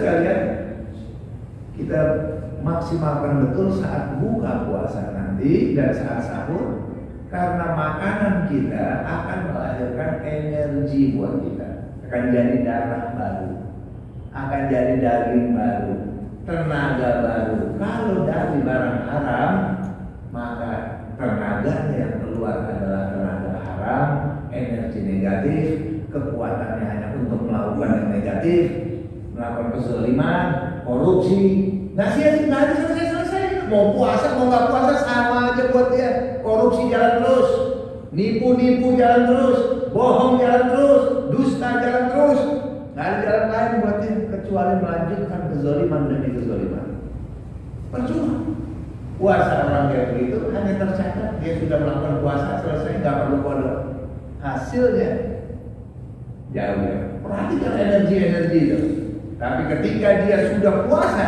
sekalian, kita maksimalkan betul saat buka puasa nanti dan saat sahur, karena makanan kita akan melahirkan energi buat kita, akan jadi darah baru, akan jadi daging baru, tenaga baru. Kalau dari barang haram, maka tenaganya yang keluar adalah tenaga haram, energi negatif, kekuatannya hanya untuk melakukan yang negatif, melakukan kezaliman, korupsi. Nggak selesai. Mau puasa mau nggak puasa sama aja buat dia. Korupsi jalan terus, nipu jalan terus, bohong jalan terus, dusta jalan terus. Nggak ada jalan lain buat dia kecuali melanjutkan kezaliman demi kezaliman. Percuma. Puasa orang kayak begitu hanya tercatat dia sudah melakukan puasa, selesai, nggak perlu kode. Hasilnya jauh ya. Perhatikan energi itu. Tapi ketika dia sudah puasa,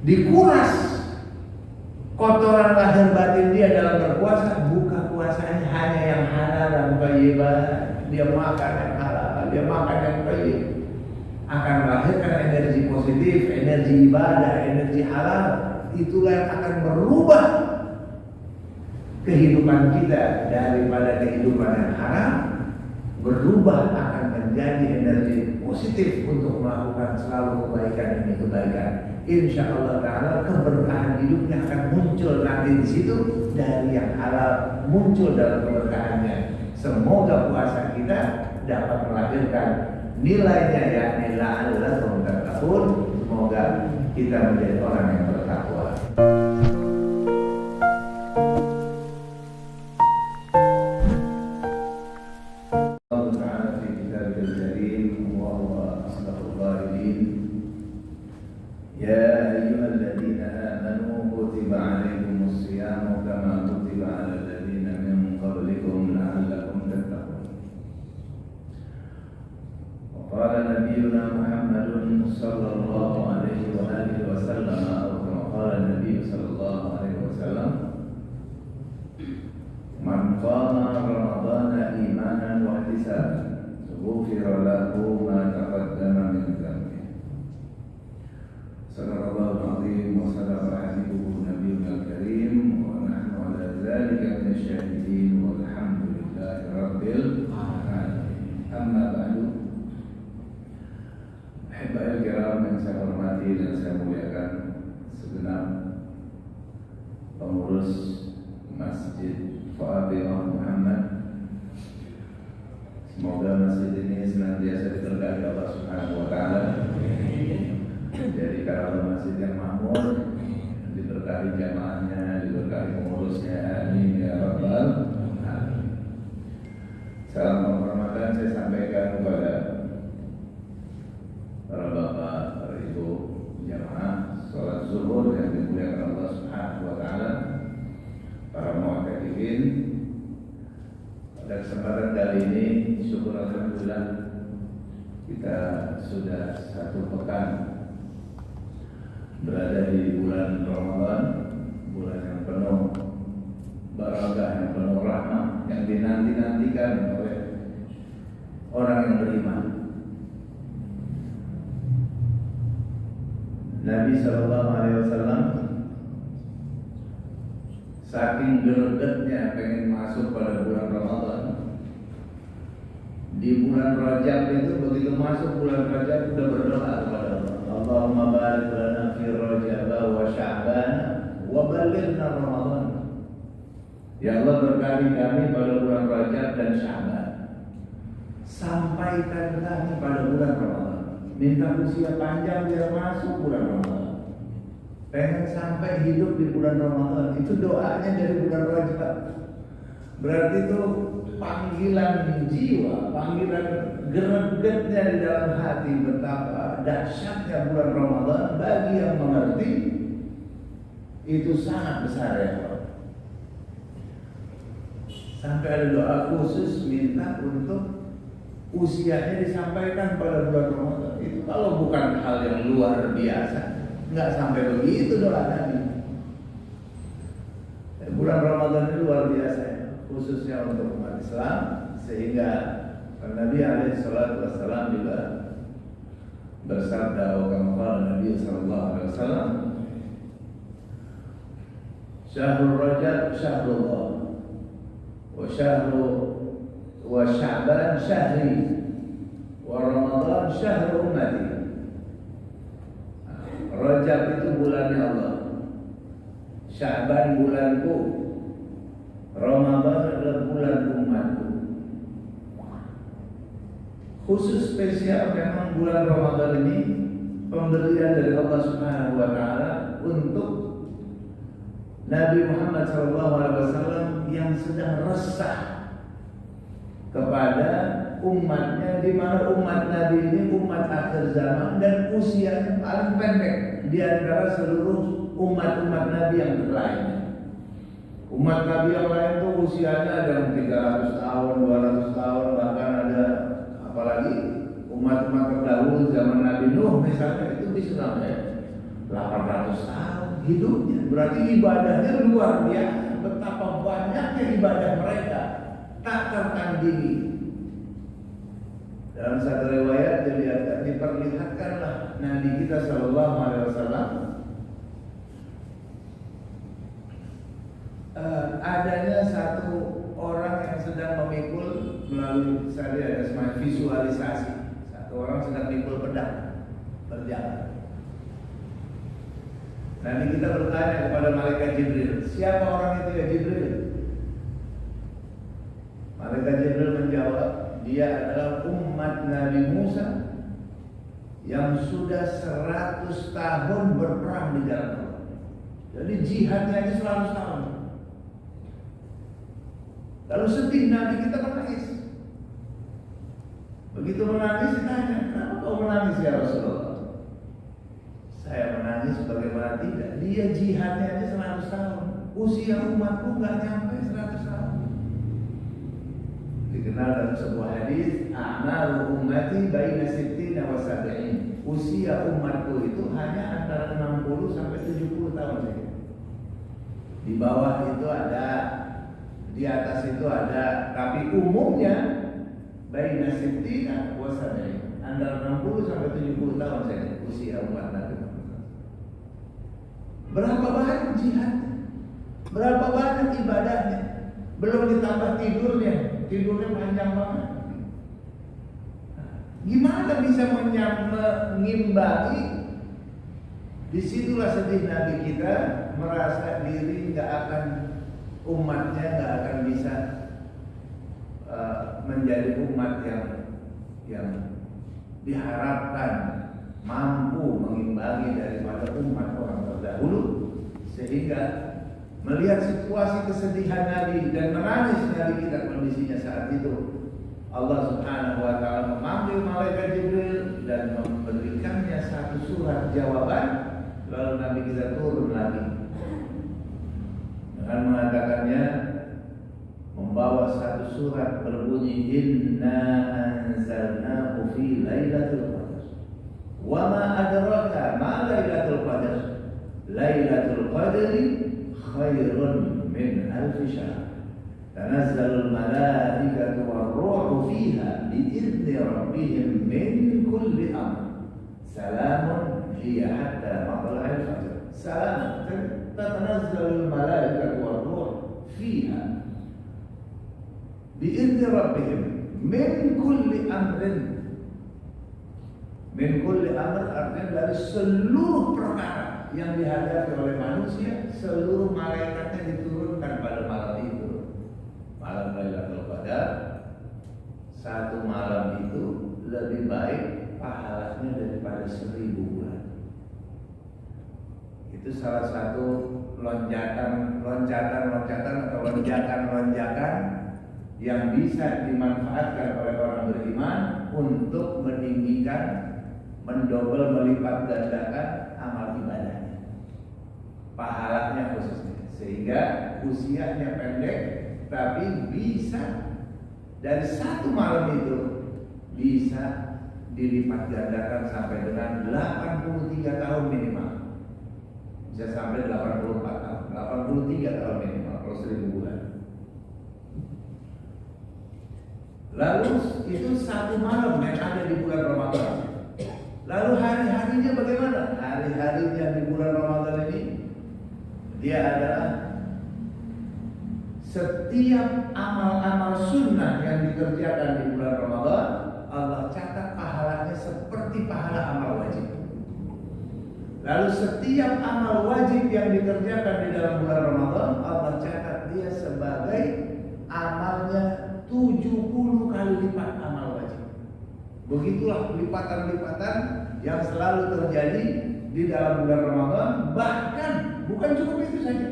dikuras kotoran lahir batin dia dalam berpuasa, buka puasanya hanya yang halal dan thayyibah. Dia makan yang halal, dia makan yang thayyib. Akan melahirkan energi positif, energi ibadah, energi halal. Itulah yang akan merubah kehidupan kita daripada kehidupan yang haram, berubah akan menjadi energi positif untuk melakukan selalu kebaikan demi kebaikan. Insya Allah Ta'ala keberkahan hidupnya akan muncul nanti di situ, dari yang halal muncul dalam keberkahannya. Semoga puasa kita dapat melahirkan nilainya, yakni la'allakum tattaqun. Semoga kita menjadi orang yang bertakwa. Pengurus Masjid Fatimah Muhammad, semoga masjid ini senantiasa diberkahi Allah Subhanahu wa Ta'ala, jadi kalau masjid yang makmur, diberkahi jamaahnya, diberkahi pengurusnya, amin ya rabbal alamin. Salam penghormatan saya sampaikan kepada para bapak, para ibu jamaah sholat zuhur yang dimuliakan Allah Subhanahu wa Ta'ala, para mu'takifin. Pada kesempatan kali ini syukur alhamdulillah kita sudah 1 pekan berada di bulan Ramadan, bulan yang penuh barakah, yang penuh rahmah, yang dinanti-nantikan oleh orang yang beriman. Nabi SAW saking gregetnya pengen masuk pada bulan Ramadan. Di bulan Rajab itu begitu masuk bulan Rajab sudah berdoa kepada Allah, Allahumma barik lana fi Rajab wa Sya'ban wa balighna Ramadan. Ya Allah, berkahi kami pada bulan Rajab dan Sya'ban, sampaikan kami pada bulan Ramadan. Minta usia panjang biar masuk bulan Ramadan. Pengen sampai hidup di bulan Ramadan. Itu doanya dari bulan Rajab. Berarti itu panggilan jiwa, panggilan gregetnya di dalam hati betapa dahsyatnya bulan Ramadan bagi yang mengerti. Itu sangat besar ya Allah. Sampai ada doa khusus minta untuk usianya disampaikan pada bulan Ramadan. Itu kalau bukan hal yang luar biasa, nggak sampai begitu doa Nabi. Bulan Ramadan itu luar biasa ya, khususnya untuk umat Islam, sehingga Nabi alaihi salatu wassalam juga bersabda kama Nabi sallallahu alaihi wasallam, syahrul Rajab syahrullah wa Sya'ban syahri wa Ramadan syahrul ummati. Rajab itu bulannya Allah, Sya'ban bulanku, Ramadan adalah bulan umatku. Khusus spesial memang bulan Ramadan ini pemberian dari Allah Subhanahu wa taala untuk Nabi Muhammad SAW yang sedang resah kepada umatnya, di mana umat Nabi ini umat akhir zaman dan usianya paling pendek di antara seluruh umat-umat Nabi yang lainnya. Umat Nabi yang lain tuh usianya ada yang 300 tahun, 200 tahun, bahkan ada apalagi umat-umat terdahulu zaman Nabi Nuh misalnya itu bisa sampai 800 tahun hidupnya. Berarti ibadahnya luar biasa. Betapa banyaknya ibadah mereka tak tertandingi. Dalam satu riwayat diperlihatkanlah Nabi kita Shallallahu Alaihi Wasallam adanya satu orang yang sedang memikul melalui tadi ada semacam visualisasi. Satu orang sedang memikul pedang berjalan. Nanti kita bertanya kepada malaikat Jibril, siapa orang itu ya Jibril? Malaikat Jibril menjawab, dia adalah umat Nabi Musa yang sudah 100 tahun berperang di jalan Allah. Jadi jihadnya ini 100 tahun. Lalu sedih Nabi kita menangis. Begitu menangis ditanya, kenapa kau menangis ya Rasulullah? Saya menangis bagaimana tidak. Dia jihadnya aja 100 tahun. Usia umatku gak nyampe 100 tahun. Dikenal dalam sebuah hadis, a'maru ummati baina sittina wa sab'in. Usia umatku itu hanya antara 60 sampai 70 tahun saja. Di bawah itu ada, di atas itu ada, tapi umumnya baina sittina wa sab'in. Antara 60 sampai 70 tahun saja usia umat Nabi. Berapa banyak jihadnya, berapa banyak ibadahnya, belum ditambah tidurnya panjang banget. Gimana bisa mengimbangi? Disitulah sedih Nabi kita merasa diri umatnya nggak akan bisa menjadi umat yang diharapkan mampu mengimbangi daripada umat orang terdahulu, sehingga melihat situasi kesedihan Nabi dan menangis Nabi kita kondisinya saat itu, Allah Subhanahu wa taala memanggil malaikat Jibril dan memberikannya satu surat jawaban, lalu Nabi kita turun lagi dengan mengatakannya, membawa satu surat berbunyi inna anzalnahu fi lailatul qadar. Wa ma adraka ma lailatul qadar. Lailatul qadri khairun min alf syahr. Tanazzalul malaikatu war-ruhu fiha bi'izni rabbihim min kulli amr. Salamun hiya hatta matla'il fajr. Salam. Tanazzalul malaikatu war-ruhu fiha bi'izni rabbihim min kulli amrin. Min kulli amr artinya dari seluruh perkara yang dihadapi oleh manusia, seluruh malaikatnya diturunkan pada malam itu. Malam Lailatul Qadar, satu malam itu lebih baik pahalanya daripada 1000 bulan. Itu salah satu lonjakan yang bisa dimanfaatkan oleh orang beriman untuk meninggikan, mendobel, melipat gandakan amal ibadahnya, pahalanya khususnya, sehingga usianya pendek, tapi bisa dari satu malam itu bisa dilipat gandakan sampai dengan 83 tahun minimal, bisa sampai 84 tahun, 83 tahun minimal kalau 1000 bulan. Lalu itu satu malam yang ada di bulan Ramadan. Lalu hari-harinya bagaimana? Hari-harinya di bulan Ramadan ini dia adalah setiap amal-amal sunnah yang dikerjakan di bulan Ramadan, Allah catat pahalanya seperti pahala amal wajib. Lalu setiap amal wajib yang dikerjakan di dalam bulan Ramadan, Allah catat dia sebagai amalnya 70 kali lipat amal wajib. Begitulah lipatan-lipatan yang selalu terjadi di dalam bulan Ramadan. Bahkan bukan cukup itu saja,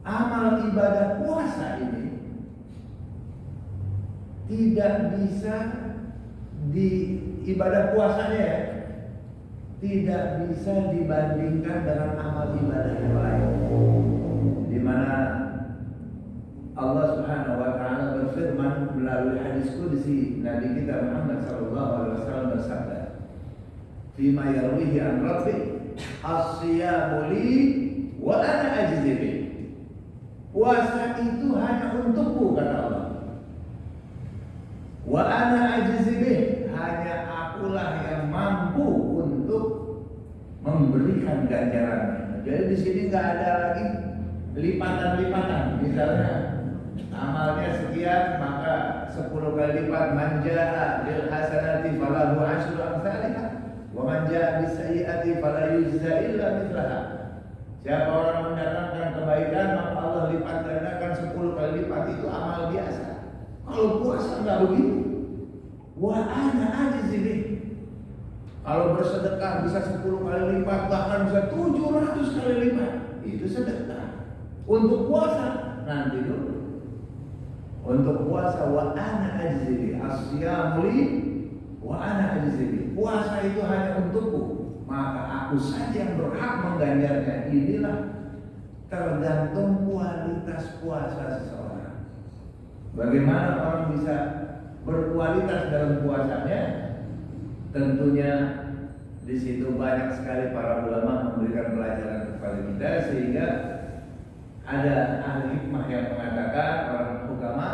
amal ibadah puasa ini tidak bisa ibadah puasanya ya, tidak bisa dibandingkan dengan amal ibadah yang lain, di mana Allah Subhanahu wa taala berfirman melalui hadis qudsi Nabi kita Muhammad sallallahu alaihi wasallam bersabda, "Fima yarwihi an rabbi as-siyamu li wa ana ajzi bih." Puasa itu hanya untukku, kata Allah. Wa ana ajzi bih, hanya akulah yang mampu untuk memberikan ganjarannya. Jadi di sini nggak ada lagi lipatan-lipatan. Misalnya amalnya sekian maka 10 kali lipat. Man jaa bil hasanati falahu asyru amsalihha wa man jaa bis sayyiati fala yujza illa mithlaha. Siapa orang mendatangkan kebaikan maka Allah lipat gandakan 10 kali lipat. Itu amal biasa. Kalau puasa nggak begitu. Wa ana ajzi bih. Kalau bersedekah bisa 10 kali lipat, bahkan bisa 700 kali lipat. Itu sedekah. Untuk puasa nanti dulu. Untuk puasa wa ana ajzi bih, as-siyamu li wa ana ajzi bih. Puasa itu hanya untukku, maka aku saja yang berhak mengganjarnya. Inilah tergantung kualitas puasa seseorang. Bagaimana orang bisa berkualitas dalam puasanya? Tentunya di situ banyak sekali para ulama memberikan pelajaran kepada kita, sehingga ada ahli hikmah yang mengatakan, orang ulama,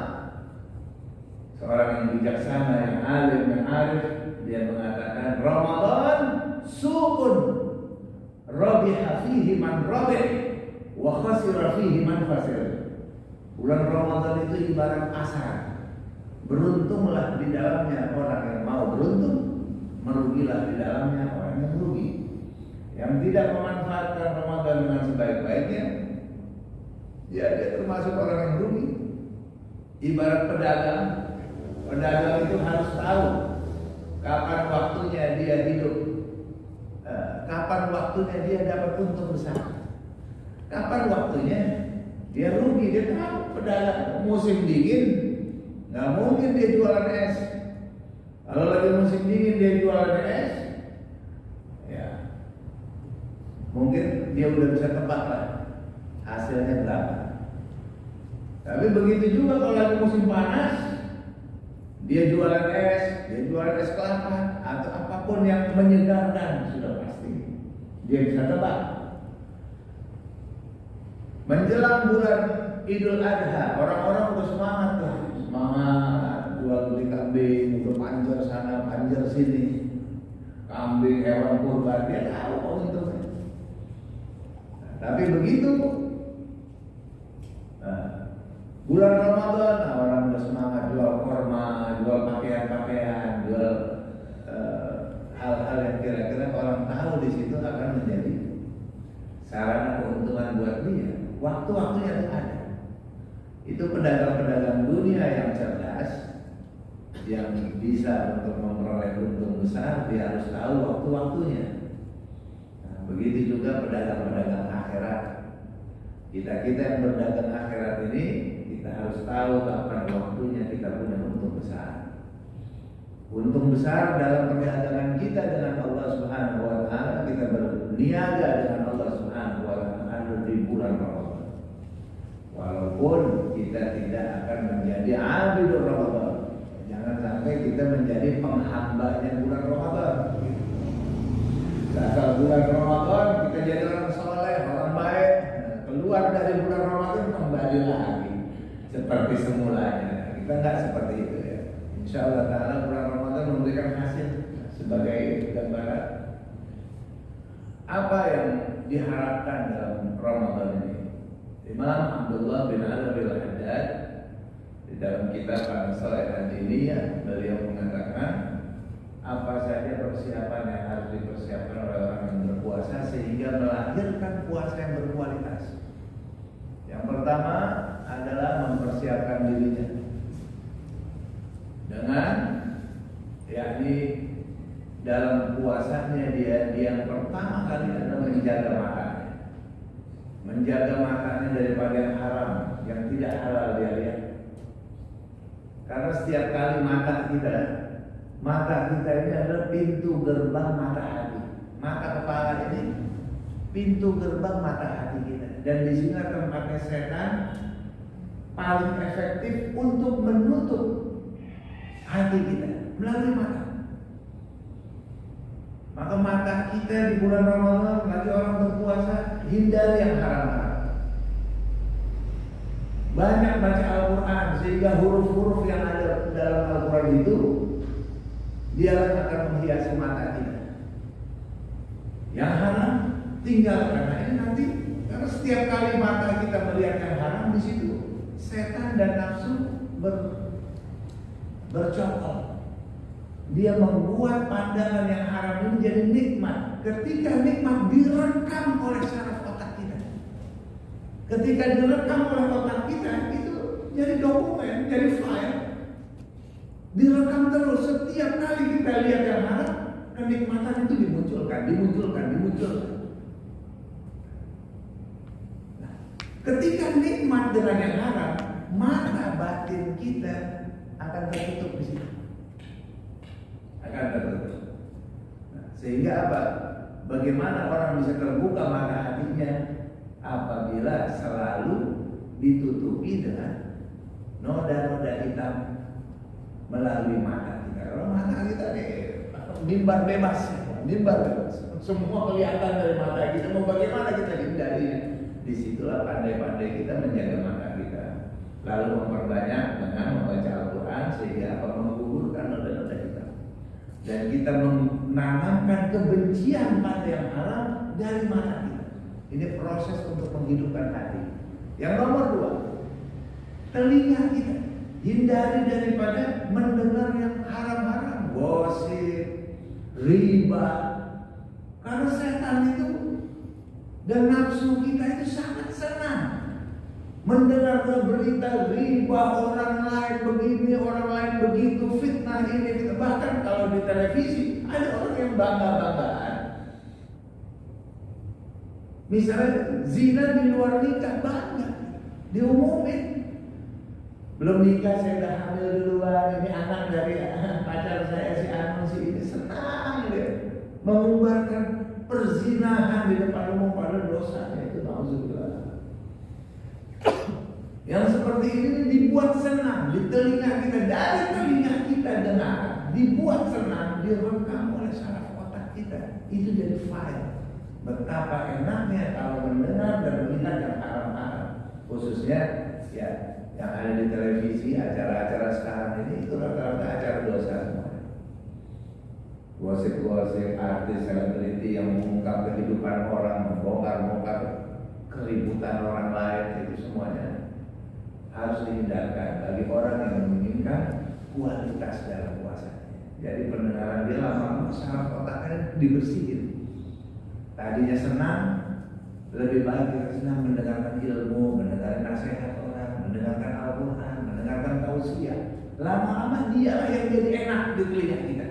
seorang yang bijaksana, yang alim, yang arif, dia mengatakan Ramadan suqun rabiha fihi man rabih wa khasira fihi man khasir. Bulan Ramadan itu ibarat pasar. Beruntunglah di dalamnya orang yang mau beruntung, merugilah di dalamnya orang yang merugi. Yang tidak memanfaatkan Ramadan dengan sebaik-baiknya, ya dia termasuk orang yang rugi. Ibarat pedagang, pedagang itu harus tahu kapan waktunya dia hidup, kapan waktunya dia dapat untung besar, kapan waktunya dia rugi. Dia tahu. Pedagang musim dingin nggak mungkin dia jualan es. Kalau lagi musim dingin dia jualan es, ya mungkin dia udah bisa tebak lah hasilnya berapa. Tapi begitu juga kalau lagi musim panas, dia jualan es kelapa atau apapun yang menyegarkan, sudah pasti dia bisa tebak. Menjelang bulan Idul Adha, orang-orang udah semangat lah, semangat jual beli kambing, udah panjang sana, panjang sini, kambing hewan kurban, dia tahu kok itu. Tapi begitu bulan Ramadan, orang udah semangat jual korma, jual pakaian-pakaian, jual hal-hal yang kira-kira orang tahu di situ akan menjadi sarana keuntungan buat dia. Waktu-waktunya itu ada. Itu pedagang-pedagang dunia yang cerdas, yang bisa untuk memperoleh untung besar, dia harus tahu waktu-waktunya. Nah, begitu juga pedagang-pedagang akhirat. Kita yang berdagang akhirat ini, kita harus tahu kapan waktunya kita punya untung besar. Untung besar dalam perdagangan kita dengan Allah Subhanahu wa taala, kita berniaga dengan Allah Subhanahu wa taala di bulan Ramadan. Walaupun kita tidak akan menjadi abidul Ramadan, jangan sampai kita menjadi penghambanya bulan Ramadan. Asal bulan Ramadan kita jadi orang soleh, orang baik, keluar dari bulan Ramadan kembali lagi seperti semulanya. Kita nggak seperti itu ya. Insya Allah Taala bulan Ramadan memberikan hasil. Sebagai gambaran, apa yang diharapkan dalam Ramadan ini? Imam Abdullah bin Ali al-Haddad di dalam kitab An-Nasaihat Ad-Diniyah, beliau mengatakan apa saja persiapan yang harus dipersiapkan oleh orang yang berpuasa sehingga melahirkan puasa yang berkualitas. Yang pertama adalah mempersiapkan dirinya dengan yakni dalam puasanya dia yang pertama kali adalah menjaga matanya. Menjaga matanya daripada yang haram, yang tidak halal dia lihat. Karena setiap kali mata kita ini adalah pintu gerbang mata hati. Mata kepala ini pintu gerbang mata hati kita. Dan di sini tempatnya setan paling efektif untuk menutup hati kita melalui mata. Maka mata kita di bulan Ramadan, bagi orang berpuasa, hindari yang haram-haram. Banyak baca Al-Quran sehingga huruf-huruf yang ada dalam Al-Quran itu dia akan menghiasi mata kita. Yang haram tinggalkan. Nah ini nanti karena setiap kali mata kita melihat yang haram, di situ setan dan nafsu bercokol. Dia membuat pandangan yang haram ini jadi nikmat. Ketika nikmat direkam oleh saraf otak kita, ketika direkam oleh otak kita, itu jadi dokumen, jadi file, direkam terus. Setiap kali kita lihat yang haram, kenikmatan itu dimunculkan. Nah, ketika nikmat dengan yang haram, mata batin kita akan tertutup di situ. Nah, sehingga apa? Bagaimana orang bisa terbuka mata hatinya apabila selalu ditutupi dengan noda-noda hitam melalui mata kita. Kalau mata kita nih mimbar bebas, semua kelihatan dari mata kita. Mau bagaimana kita hindarinya? Disitulah pandai-pandai kita menjaga mata kita, lalu memperbanyak dengan membaca Al-Quran sehingga apa? Menggugurkan noda-noda hitam. Dan kita menanamkan kebencian pada yang haram dari mata kita. Ini proses untuk menghidupkan hati. Yang nomor 2, telinga kita. Hindari daripada mendengar yang haram-haram, gosip, riba. Karena setan itu dan nafsu kita itu sangat senang mendengar berita riba, orang lain begini, orang lain begitu, fitnah ini, fitnah. Bahkan kalau di televisi ada orang yang bangga-banggaan. Misalnya zina di luar nikah, bangga, diumumin. Belum nikah saya udah hamil duluan, ini anak dari pacar saya si Anu si ini, senang dia mengubarkan perzinahan di depan umum, pada dosanya itu nauzubillah. Yang seperti ini dibuat senang di telinga kita, dari telinga kita dengar, dibuat senang, direkam oleh saraf otak kita. Itu jadi file. Betapa enaknya kalau mendengar dan melihat yang haram-haram, khususnya ya yang ada di televisi, acara-acara sekarang ini itu rata-rata acara dosa semua. Gosip-gosip artis, selebriti yang mengungkap kehidupan orang, membongkar-bongkar keributan orang lain, itu semuanya harus dihindarkan bagi orang yang menginginkan kualitas dalam puasanya. Jadi pendengaran dia lama-lama saraf otaknya dibersihin. Tadinya senang, lebih baik kita senang mendengarkan ilmu, mendengarkan nasihat orang, mendengarkan Al-Quran, mendengarkan tausiah. Lama-lama dialah yang jadi enak di telinga kita.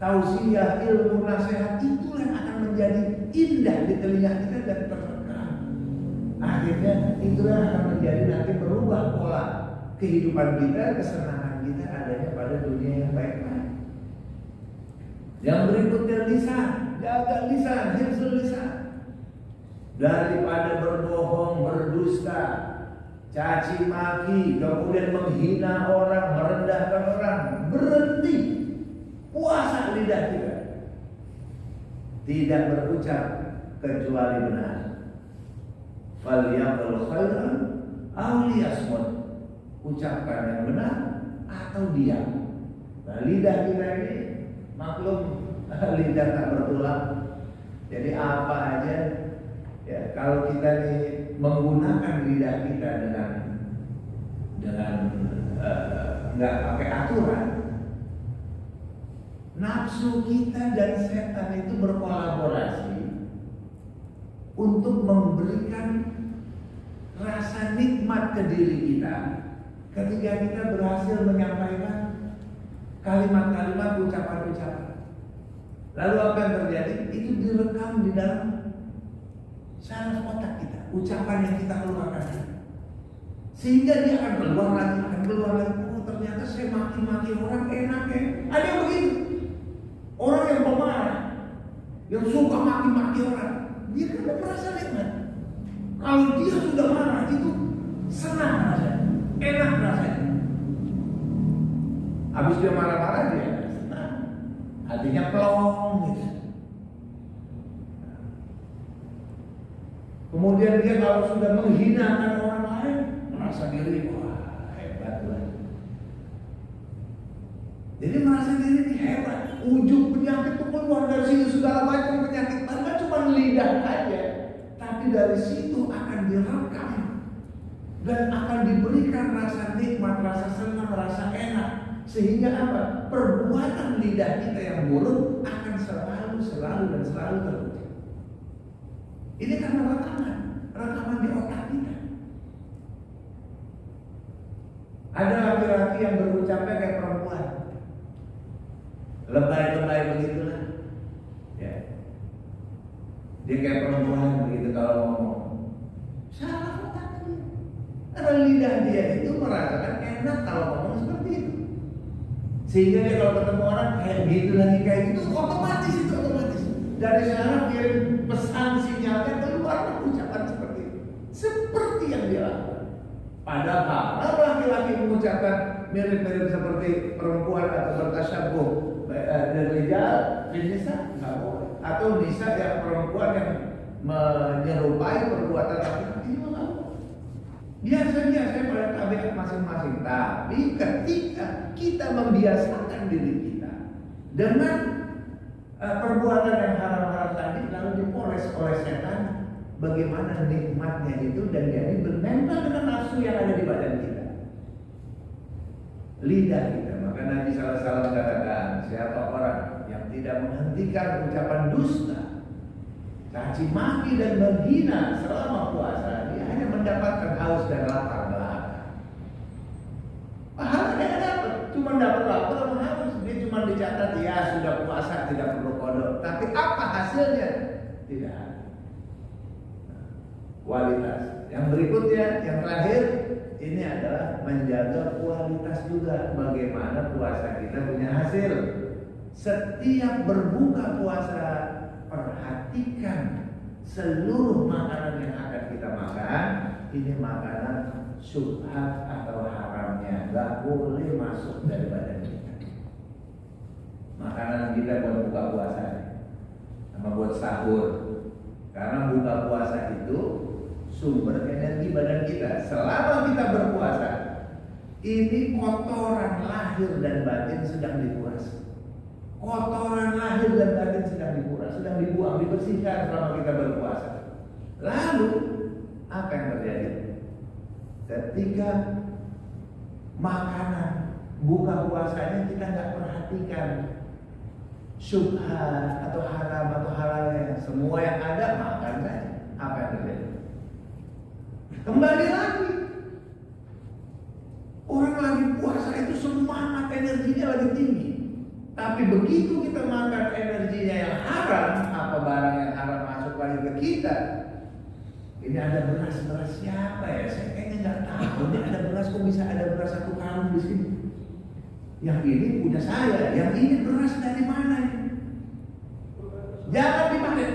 Tausiah, ilmu, nasihat itulah yang akan menjadi indah di telinga kita dan terkenal. Akhirnya itulah akan menjadi nanti merubah pola kehidupan kita, kesenangan kita adanya pada dunia yang baik-baik. Yang berikutnya lisan, jaga lisan, hifzul lisan. Daripada berbohong, berdusta, caci maki, kemudian menghina orang, merendahkan orang, berhenti. Puasa lidah kita. Tidak berucap kecuali benar. Falyaqul khairan aw liyasmut. Ucapkan yang benar atau diam. Nah, lidah kita ini maklum lidah tak bertulang. Jadi apa aja ya kalau kita nih menggunakan lidah kita dengan nggak pakai aturan, nafsu kita dan setan itu berkolaborasi untuk memberikan rasa nikmat ke diri kita ketika kita berhasil menyampaikan kalimat-kalimat, ucapan-ucapan. Lalu apa yang terjadi? Itu direkam di dalam saraf otak kita, ucapan yang kita keluarkan. Sehingga dia akan keluar lagi. Oh, ternyata saya maki-maki orang enak ya. Ada yang begitu. Orang yang pemarah, yang suka maki-maki orang, dia kan merasa nikmat. Kalau dia sudah marah itu senang rasanya, enak rasanya. Habis dia marah-marah dia senang, hatinya plong gitu. Kemudian dia kalau sudah menghinakan orang lain, merasa diri wah hebat lah. Jadi merasa diri ini hebat. Ujung penyakit itu keluar dari sini, segala macam penyakit. Bukan cuma lidah aja, tapi dari situ akan direkam dan akan diberikan rasa nikmat, rasa senang, rasa enak. Sehingga apa? Perbuatan lidah kita yang buruk akan selalu terwujud. Ini karena rekaman di otak kita. Ada laki-laki yang berucapnya kayak perempuan, lebay begitulah. Ya, dia kayak perempuan begitu kalau ngomong. Salah otaknya. Karena lidah dia itu merasakan enak kalau ngomong seperti itu. Sehingga dia kalau ketemu orang kayak gitu lagi kayak gitu, otomatis. Dari sana kirim pesan sinyalnya keluar ucapan seperti itu. Seperti yang dia lakukan. Padahal kalau laki-laki mengucapkan mirip-mirip seperti perempuan atau bertasyabuh dari rijal, nisa nggak boleh. Atau nisa yang perempuan yang menyerupai perbuatan laki-laki juga nggak boleh. Biasa pada tabiat masing-masing. Tapi ketika kita membiasakan diri kita dengan perbuatan yang haram-haram tadi lalu dipoles oleh setan, bagaimana nikmatnya itu dan jadi menempel dengan nafsu yang ada di badan kita, lidah kita. Maka Nabi SAW katakan, siapa orang yang tidak menghentikan ucapan dusta, caci maki dan menghina selama puasa, dia hanya mendapatkan haus dan lapar belaka. Pahala dia dapat, cuma dapat lapar sama haus. Dia cuma dicatat ya sudah puasa tidak perlu kodok, tapi apa hasilnya? Tidak ada. Kualitas. Yang berikutnya, yang terakhir, ini adalah menjaga kualitas juga. Bagaimana puasa kita punya hasil. Setiap berbuka puasa, perhatikan seluruh makanan yang akan kita makan. Ini makanan syubhat atau haramnya, gak boleh masuk dari badan kita. Makanan kita buat buka puasa sama buat sahur. Karena buka puasa itu sumber energi badan kita. Selama kita berpuasa, ini kotoran lahir dan batin sedang dikuras. Kotoran lahir dan batin sedang dikuras, sedang dibuang, dibersihkan selama kita berpuasa. Lalu apa yang terjadi? Ketika makanan buka puasanya kita nggak perhatikan syubhat atau haram atau halalnya, semua yang ada makan saja. Apa yang terjadi? Kembali lagi, orang lagi puasa itu semangat, energinya lagi tinggi. Tapi begitu kita makan energinya yang haram, apa barang yang haram masuk lagi ke kita. Ini ada beras siapa ya? Saya kayaknya nggak tahu. Ini ada beras, kok bisa ada beras satu karung di sini? Yang ini punya saya, yang ini beras dari mana ini? Jangan dipakai.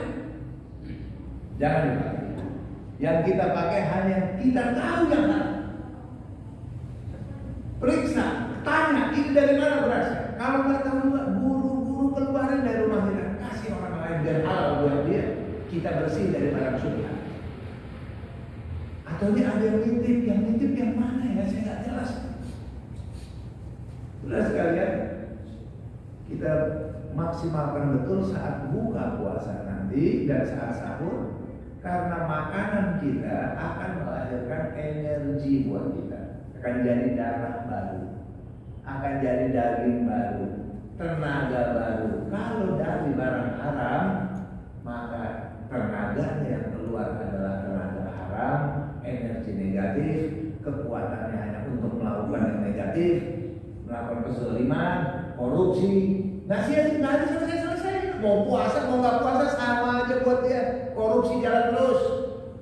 Yang kita pakai hanya kita tahu yang mana. Periksa, tanya, ini dari mana berasnya? Kalau nggak tahu, buru-buru keluarin dari rumah kita, kasih orang lain biar halal buat dia. Kita bersih dari barang syubhat. Atau ini ada yang nitip yang mana ya? Saya nggak jelas. Jelas sekalian, kita maksimalkan betul saat buka puasa nanti dan saat sahur, karena makanan kita akan melahirkan energi buat kita, akan jadi darah baru, akan jadi daging baru, tenaga baru. Kalau dari barang haram, maka tenaganya yang keluar adalah tenaga haram, energi negatif, kekuatannya hanya untuk melakukan yang negatif, melakukan kezaliman, korupsi. Nggak ada selesai. Mau puasa mau nggak puasa sama aja buat dia. Korupsi jalan terus,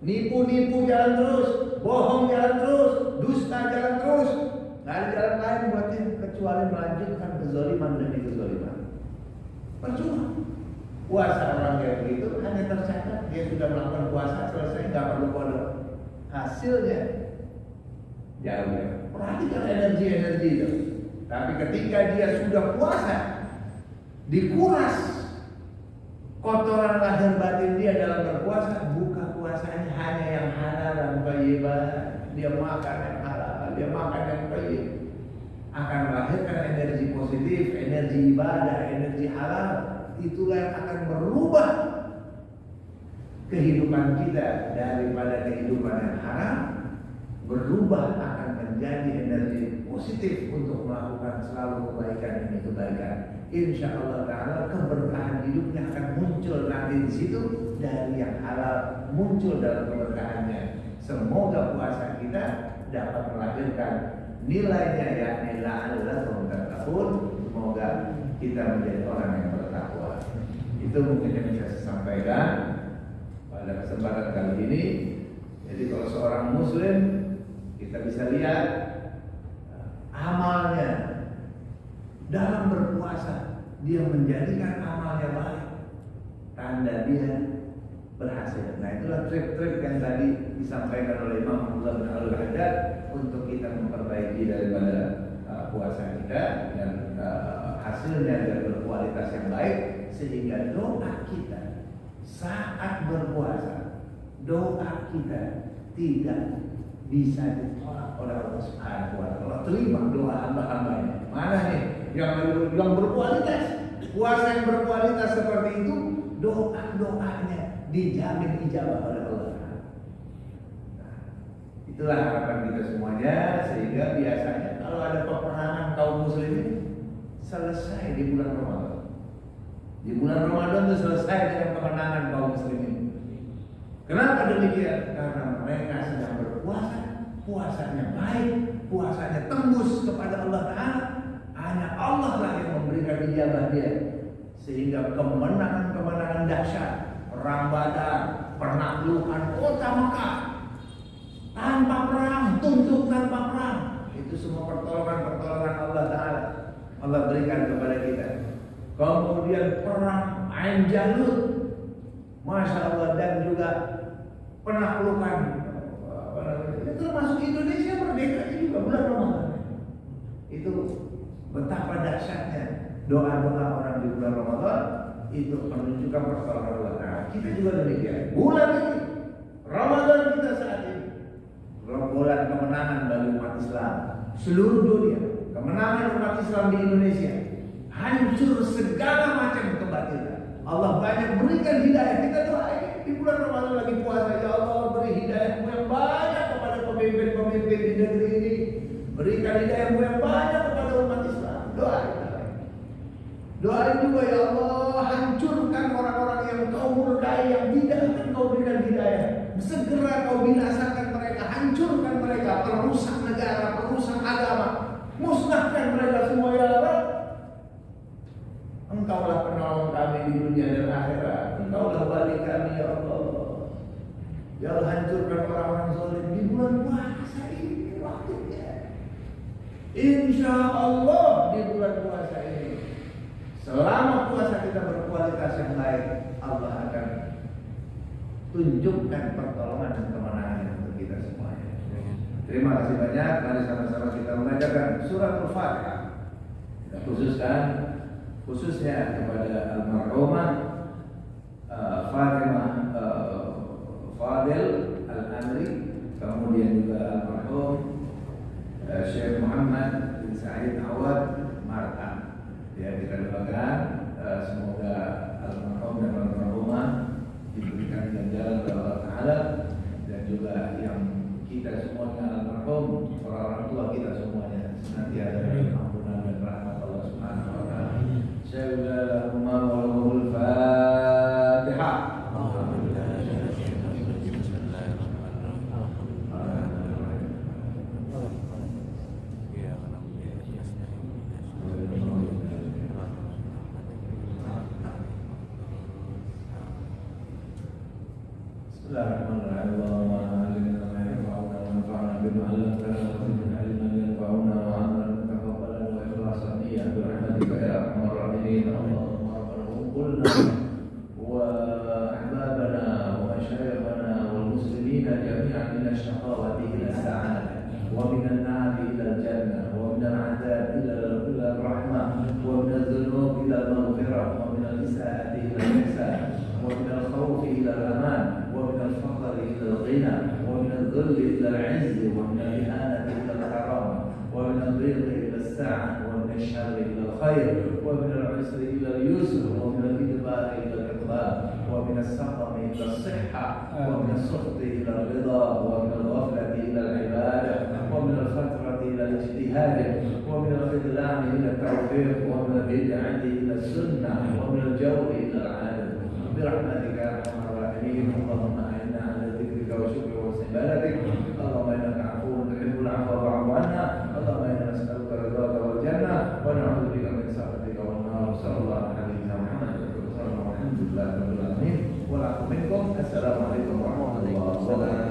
nipu jalan terus, bohong jalan terus, dusta jalan terus. Nggak ada jalan lain buat dia kecuali melanjutkan kezaliman demi kezaliman. Percuma. Puasa orang kayak begitu hanya tercatat dia sudah melakukan puasa, selesai, nggak perlu kodok. Hasilnya jauh ya. Perhatikan energi itu. Tapi ketika dia sudah puasa, dikuras kotoran lahir batin dia dalam berpuasa, buka puasanya hanya yang halal dan thayyibah. Dia makan yang halal, dia makan yang thayyib, akan melahirkan energi positif, energi ibadah, energi halal. Itulah yang akan merubah kehidupan kita daripada kehidupan yang haram, berubah akan menjadi energi positif untuk melakukan selalu kebaikan demi kebaikan. Insya Allah Ta'ala keberkahan hidupnya akan muncul nanti di situ, dari yang halal muncul dalam keberkahannya. Semoga puasa kita dapat melahirkan nilainya, yakni la'allakum tattaqun. Semoga kita menjadi orang yang bertakwa. Itu mungkin yang bisa saya sampaikan pada kesempatan kali ini. Jadi kalau seorang muslim, kita bisa lihat amalnya dalam berpuasa, dia menjadikan amalnya baik, tanda dia berhasil. Nah, itulah trik-trik yang tadi disampaikan oleh Imam Abdullah bin Al-Haddad untuk kita memperbaiki daripada puasa kita dan hasilnya dan berkualitas yang baik, sehingga doa kita saat berpuasa, doa kita tidak bisa ditolak oleh Allah Subhanahu wa Ta'ala. Terima doa hamba-hambanya. Mana nih yang berkualitas? Puasa yang berkualitas seperti itu, doa-doanya dijamin ijabah oleh Allah. Nah, itulah harapan kita semuanya, sehingga biasanya kalau ada peperangan kaum muslimin selesai di bulan Ramadan. Di bulan Ramadan itu selesai dengan kemenangan kaum muslimin. Kenapa demikian? Karena mereka sedang berpuasa, puasanya baik, puasanya tembus kepada Allah Ta'ala. Hanya Allah lah yang memberikan ijabah dia, sehingga kemenangan-kemenangan dahsyat, perang Badar, penaklukan kota Makkah tanpa perang, tunduk tanpa perang, itu semua pertolongan Allah Ta'ala Allah berikan kepada kita. Kemudian perang Ain Jalut, Masya Allah, dan juga penaklukan, termasuk Indonesia merdeka juga bulan Ramadan. Itu betapa dahsyatnya doa-doa orang di bulan Ramadan, itu menunjukkan pertolongan Allah Ta'ala. Kita juga demikian. Bulan ini, Ramadan kita saat ini, bulan kemenangan bagi umat Islam seluruh dunia, kemenangan umat Islam di Indonesia, hancur segala macam kebatilan. Allah banyak berikan hidayah. Kita doain di bulan Ramadan lagi puasa, ya Allah beri hidayah yang banyak kepada pemimpin-pemimpin di negeri ini, berikan hidayah yang banyak kepada umat Islam. Doain juga, ya Allah hancurkan orang-orang yang kau murkai, yang tidak akan kau berikan hidayah. Segera kau binasakan mereka, hancurkan mereka, perusak negara, perusak agama, musnahkan mereka semua, ya Allah. Engkaulah penolong kami di dunia dan akhirat. Engkaulah wali kami, ya Allah. Ya Allah, hancurkan orang-orang zalim di bulan puasa ini waktunya. Insya Allah di bulan puasa ini, selama puasa kita berkualitas yang baik, Allah akan tunjukkan pertolongan dan kemenangan untuk kita semuanya. Terima kasih banyak. Mari sama-sama kita mengajarkan surat Al-Fatihah. Kita khususnya kepada almarhumah Fatimah Fadil Al-Amri, kemudian juga almarhum Syekh Muhammad bin Sa'id Awad Mar'am. Ya, kita doakan senantiasa dalam ampunan dan rahmat Allah Subhanahu wa taala. Bismillahirrahmanirrahim. Al-Fatihah. Bismillahirrahmanirrahim. Allahumma alimna ma yanfa'una wa anfa'na bima 'allamtana wa zidna ilman yanfa'una wa 'amalan mutaqabbalan wa ikhlasan niyyah bi rahmatika ya arhamar rahimin. Allahumma rabbana qulna wa ahbabana wa mashayikhana wal muslimina jami'an min ash-shaqawati ila as-sa'adah wa min an-nar ila al-jannah wa min al-'adab ila al-rahmah wa min adh-dhunub ila al-maghfirah wa min al-isa'ati ila al-ihsan wa min al-khawf ila al-aman ومن الفقر إلى الغنى ومن الذل إلى العز ومن الإهانة إلى الكرامة ومن الضيق إلى السعة ومن الشر إلى الخير ومن العسر إلى اليسر ومن الإجبار إلى الإقبال ومن السقم إلى الصحة ومن السخط إلى الرضا ومن الغفلة إلى العبادة ومن الفترة إلى الاجتهاد ومن الخذلان إلى التوفيق ومن البدعة إلى السنة ومن الجور إلى العادة برحمتك يا أرحم الراحمين. اللهم أعنا على ذكرك وشكرك وحسن عبادتك. اللهم إنك عفو تحب العفو فاعف عنا. اللهم إنا نسألك رضاك والجنة ونعوذ بك من سخطك والنار. صلى الله على نبينا محمد والحمد لله رب العالمين والعفو منكم. السلام عليكم ورحمة الله وبركاته.